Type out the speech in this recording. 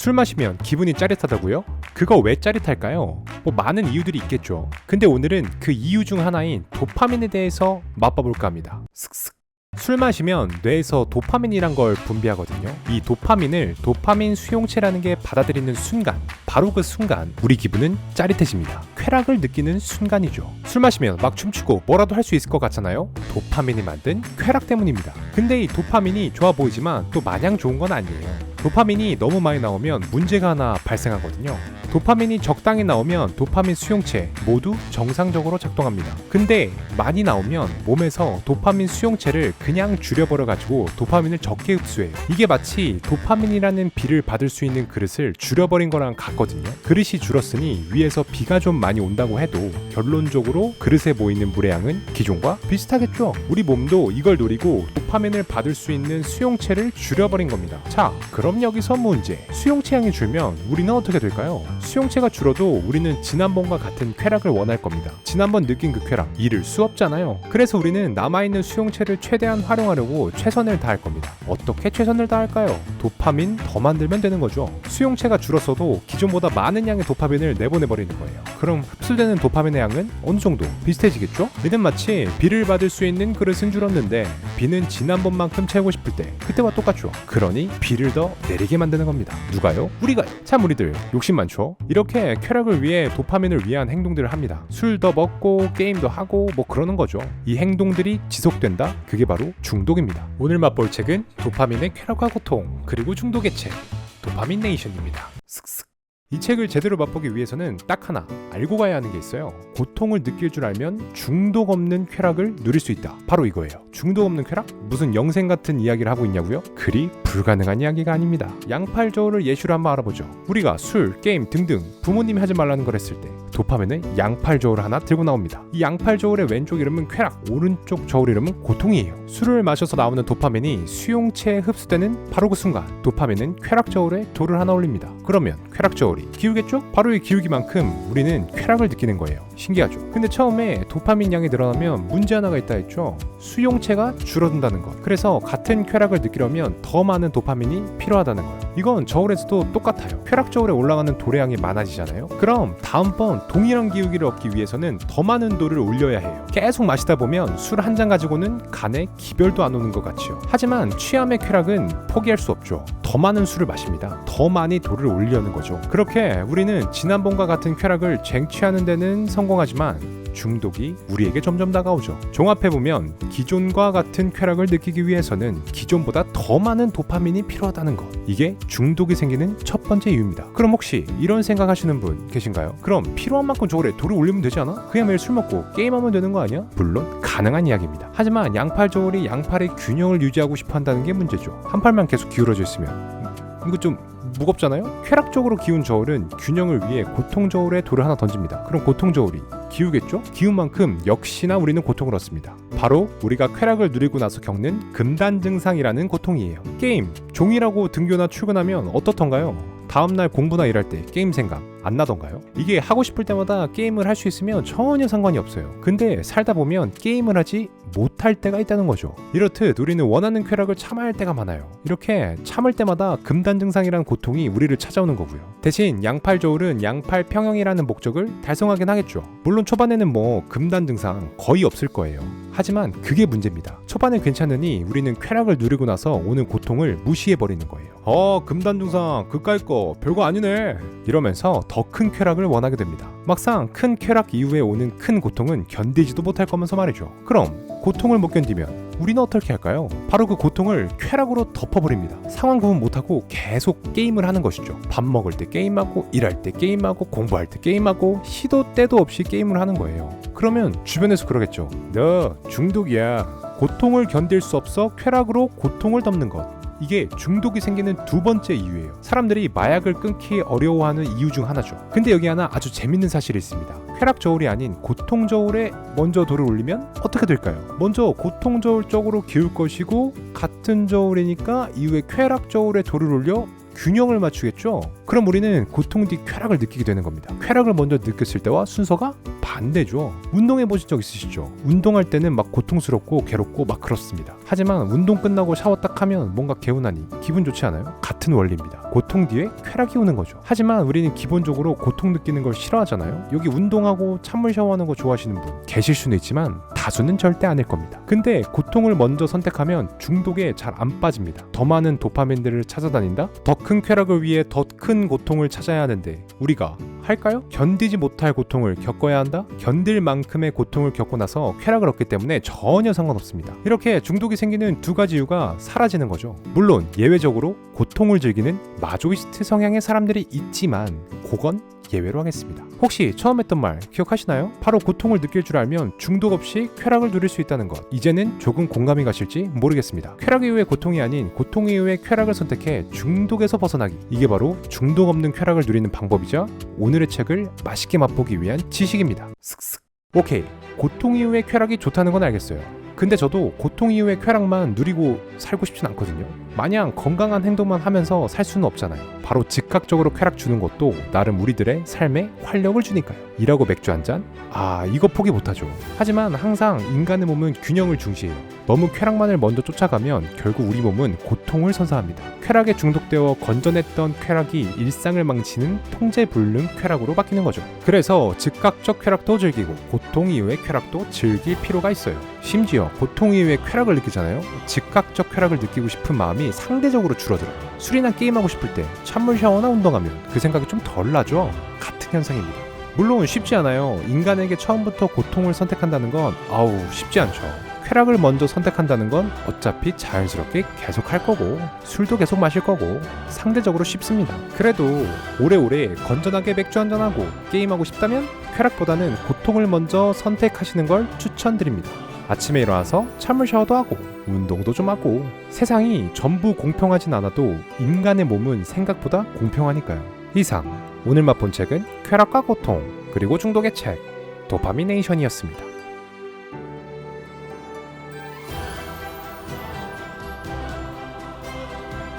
술 마시면 기분이 짜릿하다고요? 그거 왜 짜릿할까요? 뭐 많은 이유들이 있겠죠. 근데 오늘은 그 이유 중 하나인 도파민에 대해서 맛봐볼까 합니다. 슥슥. 술 마시면 뇌에서 도파민이란 걸 분비하거든요. 이 도파민을 도파민 수용체라는 게 받아들이는 순간, 바로 그 순간 우리 기분은 짜릿해집니다. 쾌락을 느끼는 순간이죠. 술 마시면 막 춤추고 뭐라도 할 수 있을 것 같잖아요. 도파민이 만든 쾌락 때문입니다. 근데 이 도파민이 좋아 보이지만 또 마냥 좋은 건 아니에요. 도파민이 너무 많이 나오면 문제가 하나 발생하거든요. 도파민이 적당히 나오면 도파민 수용체 모두 정상적으로 작동합니다. 근데 많이 나오면 몸에서 도파민 수용체를 그냥 줄여버려가지고 도파민을 적게 흡수해요. 이게 마치 도파민이라는 비를 받을 수 있는 그릇을 줄여버린 거랑 같거든요. 그릇이 줄었으니 위에서 비가 좀 많이 온다고 해도 결론적으로 그릇에 모이는 물의 양은 기존과 비슷하겠죠. 우리 몸도 이걸 노리고 도파민을 받을 수 있는 수용체를 줄여버린 겁니다. 자, 그럼 여기서 문제. 수용체 양이 줄면 우리는 어떻게 될까요? 수용체가 줄어도 우리는 지난번과 같은 쾌락을 원할 겁니다. 지난번 느낀 그 쾌락 잃을 수 없잖아요. 그래서 우리는 남아있는 수용체를 최대한 활용하려고 최선을 다할 겁니다. 어떻게 최선을 다할까요? 도파민 더 만들면 되는 거죠. 수용체가 줄었어도 기존보다 많은 양의 도파민을 내보내버리는 거예요. 그럼 흡수되는 도파민의 양은 어느 정도 비슷해지겠죠? 이는 마치 비를 받을 수 있는 그릇은 줄었는데 비는 지난번만큼 채우고 싶을 때 그때와 똑같죠. 그러니 비를 더 내리게 만드는 겁니다. 누가요? 우리가요. 참 우리들 욕심 많죠? 이렇게 쾌락을 위해 도파민을 위한 행동들을 합니다. 술도 먹고 게임도 하고 뭐 그러는 거죠. 이 행동들이 지속된다? 그게 바로 중독입니다. 오늘 맛볼 책은 도파민의 쾌락과 고통 그리고 중독의 책 도파민 네이션입니다. 슥슥. 이 책을 제대로 맛보기 위해서는 딱 하나 알고 가야 하는 게 있어요. 고통을 느낄 줄 알면 중독 없는 쾌락을 누릴 수 있다. 바로 이거예요. 중독 없는 쾌락? 무슨 영생 같은 이야기를 하고 있냐고요? 그리 불가능한 이야기가 아닙니다. 양팔저울을 예시로 한번 알아보죠. 우리가 술, 게임 등등 부모님이 하지 말라는 걸 했을 때 도파민은 양팔저울 하나 들고 나옵니다. 이 양팔저울의 왼쪽 이름은 쾌락, 오른쪽 저울 이름은 고통이에요. 술을 마셔서 나오는 도파민이 수용체에 흡수되는 바로 그 순간 도파민은 쾌락 저울에 돌을 하나 올립니다. 그러면 쾌락 저울이 기울겠죠? 바로 이 기울기만큼 우리는 쾌락을 느끼는 거예요. 신기하죠? 근데 처음에 도파민 양이 늘어나면 문제 하나가 있다 했죠. 수용체가 줄어든다는 것. 그래서 같은 쾌락을 느끼려면 더 많은 도파민이 필요하다는 거예요. 이건 저울에서도 똑같아요. 쾌락 저울에 올라가는 돌의 양이 많아지잖아요. 그럼 다음번 동일한 기울기를 얻기 위해서는 더 많은 돌을 올려야 해요. 계속 마시다 보면 술 한 잔 가지고는 간에 기별도 안 오는 것 같지요. 하지만 취함의 쾌락은 포기할 수 없죠. 더 많은 술을 마십니다. 더 많이 돌을 올리려는 거죠. 그렇게 우리는 지난번과 같은 쾌락을 쟁취하는 데는 성공하지만 중독이 우리에게 점점 다가오죠. 종합해보면 기존과 같은 쾌락을 느끼기 위해서는 기존보다 더 많은 도파민이 필요하다는 것. 이게 중독이 생기는 첫 번째 이유입니다. 그럼 혹시 이런 생각하시는 분 계신가요? 그럼 필요한 만큼 저울에 돌을 올리면 되지 않아? 그냥 매일 술 먹고 게임하면 되는 거 아니야? 물론 가능한 이야기입니다. 하지만 양팔 저울이 양팔의 균형을 유지하고 싶어 한다는 게 문제죠. 한 팔만 계속 기울어져 있으면 이거 좀 무겁잖아요? 쾌락적으로 기운 저울은 균형을 위해 고통 저울에 돌을 하나 던집니다. 그럼 고통 저울이 기우겠죠? 기운 만큼 역시나 우리는 고통을 얻습니다. 바로 우리가 쾌락을 누리고 나서 겪는 금단 증상이라는 고통이에요. 게임, 종이라고 등교나 출근하면 어떻던가요? 다음날 공부나 일할 때 게임 생각 안 나던가요? 이게 하고 싶을 때마다 게임을 할 수 있으면 전혀 상관이 없어요. 근데 살다 보면 게임을 하지 못할 때가 있다는 거죠. 이렇듯 우리는 원하는 쾌락을 참아야 할 때가 많아요. 이렇게 참을 때마다 금단 증상이라는 고통이 우리를 찾아오는 거고요. 대신 양팔 저울은 양팔 평형이라는 목적을 달성하긴 하겠죠. 물론 초반에는 뭐 금단 증상 거의 없을 거예요. 하지만 그게 문제입니다. 초반에 괜찮으니 우리는 쾌락을 누리고 나서 오는 고통을 무시해버리는 거예요. 금단 증상 그까이 거 별거 아니네 이러면서 더 큰 쾌락을 원하게 됩니다. 막상 큰 쾌락 이후에 오는 큰 고통은 견디지도 못할 거면서 말이죠. 그럼 고통을 못 견디면 우리는 어떻게 할까요? 바로 그 고통을 쾌락으로 덮어버립니다. 상황 구분 못하고 계속 게임을 하는 것이죠. 밥 먹을 때 게임하고 일할 때 게임하고 공부할 때 게임하고 시도 때도 없이 게임을 하는 거예요. 그러면 주변에서 그러겠죠. 너 중독이야. 고통을 견딜 수 없어 쾌락으로 고통을 덮는 것. 이게 중독이 생기는 두 번째 이유예요. 사람들이 마약을 끊기 어려워하는 이유 중 하나죠. 근데 여기 하나 아주 재밌는 사실이 있습니다. 쾌락 저울이 아닌 고통 저울에 먼저 돌을 올리면 어떻게 될까요? 먼저 고통 저울 쪽으로 기울 것이고 같은 저울이니까 이후에 쾌락 저울에 돌을 올려 균형을 맞추겠죠. 그럼 우리는 고통 뒤 쾌락을 느끼게 되는 겁니다. 쾌락을 먼저 느꼈을 때와 순서가 반대죠. 운동해 보신 적 있으시죠? 운동할 때는 막 고통스럽고 괴롭고 막 그렇습니다. 하지만 운동 끝나고 샤워 딱 하면 뭔가 개운하니 기분 좋지 않아요? 같은 원리입니다. 고통 뒤에 쾌락이 오는 거죠. 하지만 우리는 기본적으로 고통 느끼는 걸 싫어하잖아요. 여기 운동하고 찬물 샤워하는 거 좋아하시는 분 계실 수는 있지만 다수는 절대 아닐 겁니다. 근데 고통을 먼저 선택하면 중독에 잘 안 빠집니다. 더 많은 도파민들을 찾아다닌다? 더 큰 쾌락을 위해 더 큰 고통을 찾아야 하는데 우리가 할까요? 견디지 못할 고통을 겪어야 한다? 견딜 만큼의 고통을 겪고 나서 쾌락을 얻기 때문에 전혀 상관없습니다. 이렇게 중독이 생기는 두 가지 이유가 사라지는 거죠. 물론 예외적으로 고통을 즐기는 마조이스트 성향의 사람들이 있지만 그건 예외로 하겠습니다. 혹시 처음 했던 말 기억하시나요? 바로 고통을 느낄 줄 알면 중독 없이 쾌락을 누릴 수 있다는 것. 이제는 조금 공감이 가실지 모르겠습니다. 쾌락 이후의 고통이 아닌 고통 이후의 쾌락을 선택해 중독에서 벗어나기. 이게 바로 중독 없는 쾌락을 누리는 방법이자 오늘의 책을 맛있게 맛보기 위한 지식입니다. 슥슥. 오케이. 고통 이후의 쾌락이 좋다는 건 알겠어요. 근데 저도 고통 이후의 쾌락만 누리고 살고 싶진 않거든요. 마냥 건강한 행동만 하면서 살 수는 없잖아요. 바로 즉각적으로 쾌락 주는 것도 나름 우리들의 삶에 활력을 주니까요. 일하고 맥주 한 잔? 이거 포기 못하죠. 하지만 항상 인간의 몸은 균형을 중시해요. 너무 쾌락만을 먼저 쫓아가면 결국 우리 몸은 고통을 선사합니다. 쾌락에 중독되어 건전했던 쾌락이 일상을 망치는 통제불능 쾌락으로 바뀌는 거죠. 그래서 즉각적 쾌락도 즐기고 고통 이후의 쾌락도 즐길 필요가 있어요. 심지어 고통 이후의 쾌락을 느끼잖아요. 즉각적 쾌락을 느끼고 싶은 마음이 상대적으로 줄어들어요. 술이나 게임하고 싶을 때 찬물 샤워나 운동하면 그 생각이 좀 덜 나죠. 같은 현상입니다. 물론 쉽지 않아요. 인간에게 처음부터 고통을 선택한다는 건 쉽지 않죠. 쾌락을 먼저 선택한다는 건 어차피 자연스럽게 계속 할 거고 술도 계속 마실 거고 상대적으로 쉽습니다. 그래도 오래오래 건전하게 맥주 한잔하고 게임하고 싶다면 쾌락보다는 고통을 먼저 선택하시는 걸 추천드립니다. 아침에 일어나서 찬물 샤워도 하고 운동도 좀 하고 세상이 전부 공평하진 않아도 인간의 몸은 생각보다 공평하니까요. 이상 오늘 맛본 책은 쾌락과 고통 그리고 중독의 책 도파미네이션이었습니다.